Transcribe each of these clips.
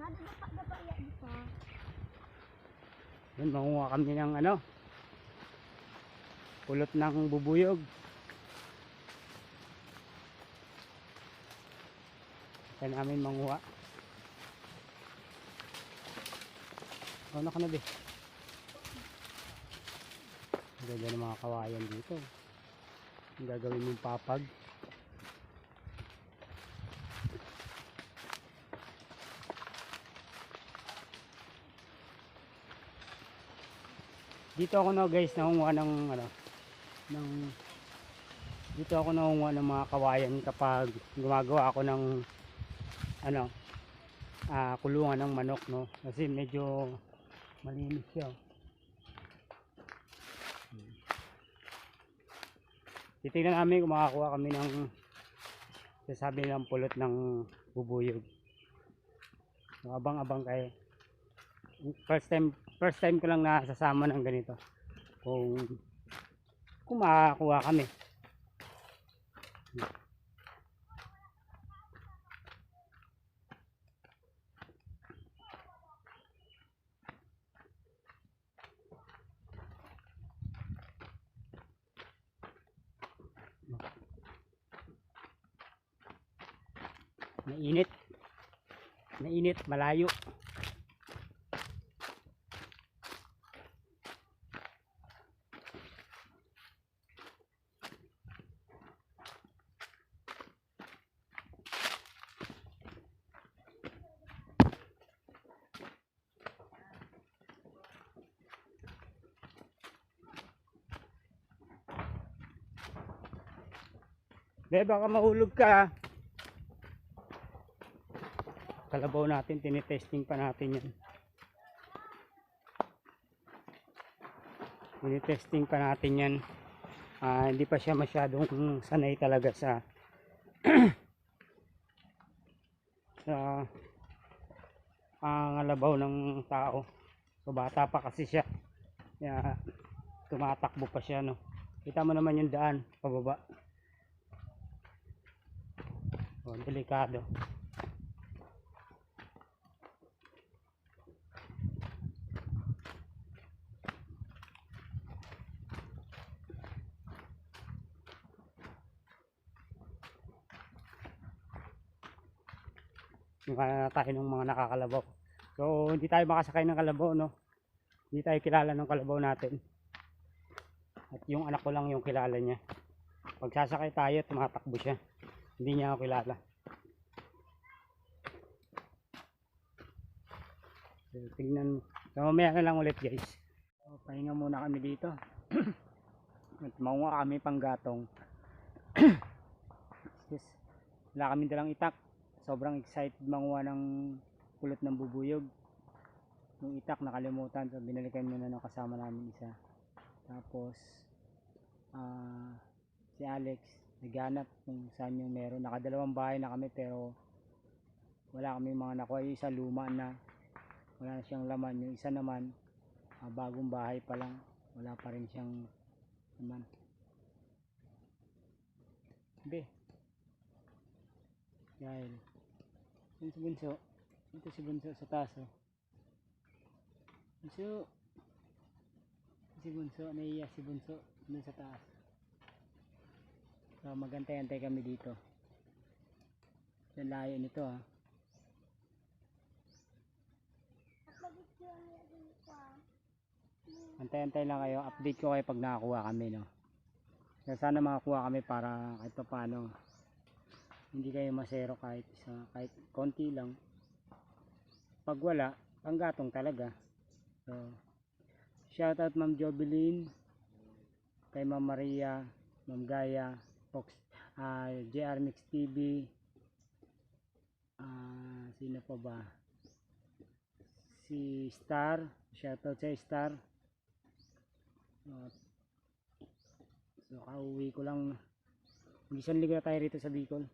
Nadadapa-dapa ya di pa. Yun, manguha kami ng ano, pulot ng bubuyog. Kaya namin manguha. Ano ka na, be? Ganda ng mga kawayan dito. Ang gagawin mong papag. Dito ako na, guys, nangunguha ng ano, dito ako nangunguha ng mga kawayan kapag gumagawa ako ng ano, kulungan ng manok, no, kasi medyo malinis siya. Titignan namin kung makakuha kami ng sasabi ng pulot ng bubuyog. So, abang-abang kayo. First time ko lang nasasama ng ganito. Kung makakuha kami. Mainit, malayo. Be, baka mahulog ka. Kalabaw natin, tinitesting pa natin yan. Tinitesting pa natin yan. Hindi pa siya masyadong sanay talaga sa sa ngalabaw ng tao. So bata pa kasi siya. Kaya tumatakbo pa siya, no. Kita mo naman yung daan pababa. Oh, delikado. Mukha tayo ng mga nakakalabaw. So hindi tayo makasakay ng kalabaw, no. Hindi tayo kilala ng kalabaw natin. At yung anak ko lang yung kilala niya. Pag sasakay tayo, tumatakbo siya. Hindi niya ako kilala. So, tingnan mo. So mamaya na lang ulit, guys. So, pahinga muna kami dito. At maunga kami pang gatong. Yes. Wala kami dalang itak. Sobrang excited manguha ng pulot ng bubuyog. Yung itak nakalimutan, so binalikan muna ng kasama namin isa. Tapos si Alex naghanap kung saan yung meron. Nakadalawang bahay na kami pero wala kami mga nakuha. Yung isa luma na, wala na siyang laman. Yung isa naman bagong bahay pa lang, wala pa rin siyang laman. Be, dahil yun si Bunso, ito si Bunso sa taas, oh. Bunso, si Bunso, naiiyak si Bunso dun sa taas. So magantay-antay kami dito. Sa layo nito, ha. Antay-antay lang kayo, update ko kayo pag nakakuha kami, no. So, sana makakuha kami para kahit pa paano hindi kayo masero kahit isa, kahit konti lang. Pag wala, panggatong talaga. So shoutout Ma'am Jobeline, kay Ma'am Maria, Ma'am Gaya, Fox, JR Mix TV, sino pa ba? Si Star, shoutout sa Star. So kauwi ko lang, isang linggo na tayo rito sa Bicol.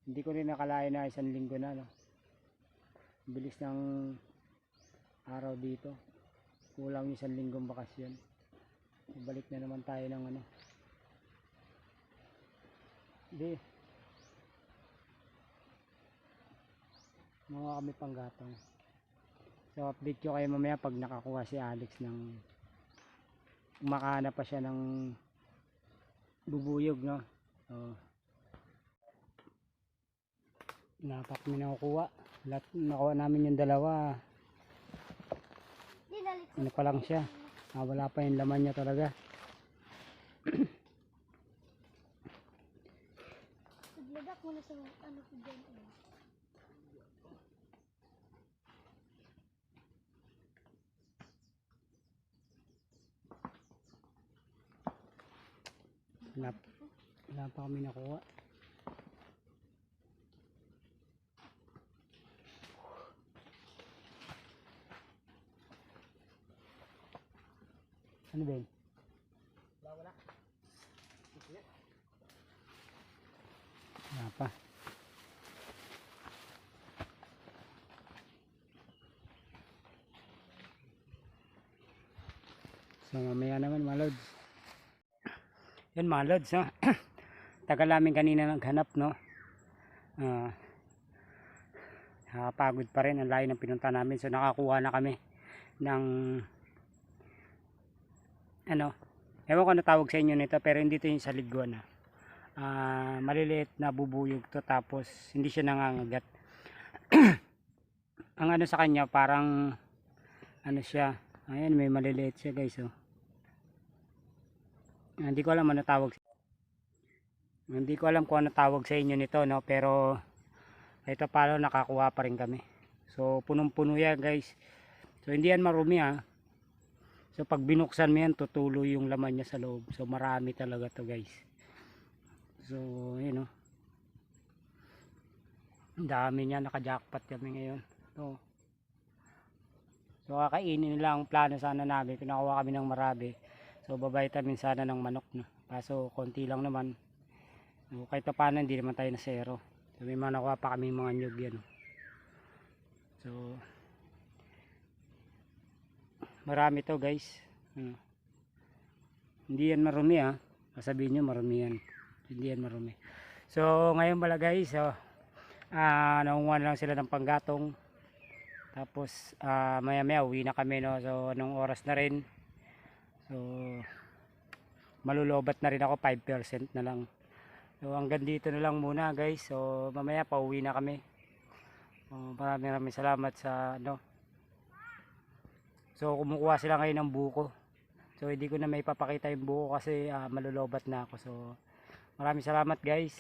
Hindi ko rin nakalain na isang linggo na, no? Bilis ng araw dito. Kulang isang linggong bakasyon. Balik na naman tayo ng ano. Hindi. Mga kami panggatong. So update ko kayo mamaya pag nakakuha si Alex ng umakana pa siya ng bubuyog, no. So napak kami nakukuha. Lahat nakuha namin yung dalawa. Ano pa lang siya. Wala pa yung laman niya talaga. Lagak mo na sa ano ko dyan. Wala pa kami nakuha. Ano ba yun? Wala. Wala pa. So mamaya naman mga lods. Yan mga lods, no? Tagal namin kanina naghanap, no? Nakapagod pa rin ang layo ng pinunta namin. So nakakuha na kami ng ano, ewan ko ano tawag sa inyo nito, pero hindi to yung sa liguan, maliliit na bubuyog to, tapos hindi siya nangangagat. Ang ano sa kanya parang ano siya, ayan, may maliliit siya guys, oh. Hindi ko alam ano tawag, hindi ko alam kung ano tawag sa inyo nito, no, pero ito pala nakakuha pa rin kami. So punong puno yan guys. So hindi yan marumi, so pag binuksan mo yan, tutulo yung laman niya sa loob. So marami talaga to guys. So yun, oh. Ang dami niya, naka-jackpot kami ngayon. So kakainin nila, ang plano sana namin, pinakuha kami ng marami. So babaytamin sana ng manok, no. Kaso konti lang naman. So, kahit pa paano hindi naman tayo na zero. So may mga nakuha pa kami mga nyug yan. So marami to guys. Hindi yan marumi, sasabihin nyo marumi yan. Hindi yan marumi. So ngayon pala guys, so naunguha lang sila ng panggatong. Tapos maya maya uwi na kami, no. So anong oras na rin. So malulobat na rin ako, 5% na lang. So hanggang dito na lang muna guys. So mamaya pauwi na kami. Maraming salamat sa ano. So kumukuha sila ngayon ng buko. So hindi ko na may papakita yung buko kasi malulobat na ako. So maraming salamat guys.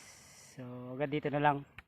So hanggang dito na lang.